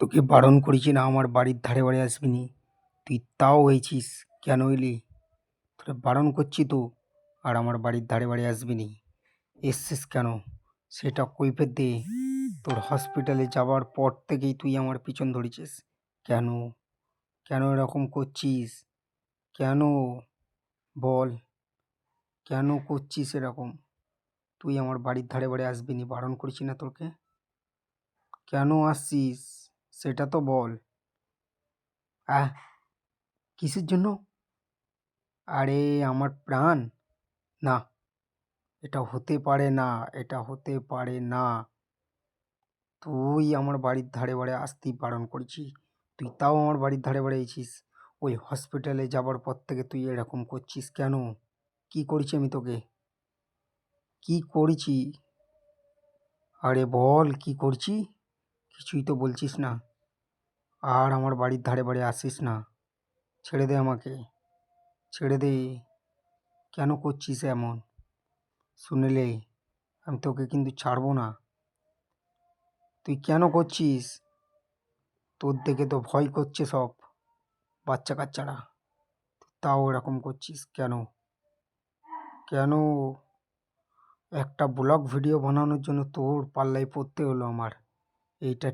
তোকে বারণ করেছি না আমার বাড়ির ধারে বাড়ি আসবি নি, তুই তাও হয়েছিস। কেন এলি? তোকে বারণ করছি তো, আর আমার বাড়ির ধারে বাড়ি আসবি নি। এসছিস কেন সেটা কৈফিয়ত দে। তোর হসপিটালে যাওয়ার পর থেকেই তুই আমার পিছন ধরেছিস। কেন? কেন এরকম করছিস? কেন? বল, কেন করছিস এরকম? তুই আমার বাড়ির ধারে বাড়ি আসবি নি, বারণ করেছি না তোকে? কেন আসছিস সেটা তো বল। আহ, কিসের জন্য? আরে আমার প্রাণ! না, এটা হতে পারে না, এটা হতে পারে না। তুই আমার বাড়ির ধারে বাড়ি আসতেই বারণ করেছি, তুই তাও আমার বাড়ির ধারে বাড়ি এসেছিস। ওই হসপিটালে যাবার পর থেকে তুই এরকম করছিস কেন? কি করেছি আমি তোকে? কি করেছি? আরে বল কি করছি? কিছুই তো বলছিস না। আর আমার বাড়ির ধারে বাড়ি আসিস না, ছেড়ে দে আমাকে, ছেড়ে দে। কেন করছিস এমন? শুনলে আমি তোকে কিন্তু ছাড়বো না। তুই কেন করছিস? তোর দেখে তো ভয় করছে সব বাচ্চা কাচ্চারা, তাও এরকম করছিস কেন? কেন? একটা ব্লগ ভিডিও বানানোর জন্য তোর পাল্লায় পড়তে হলো আমার। এইটা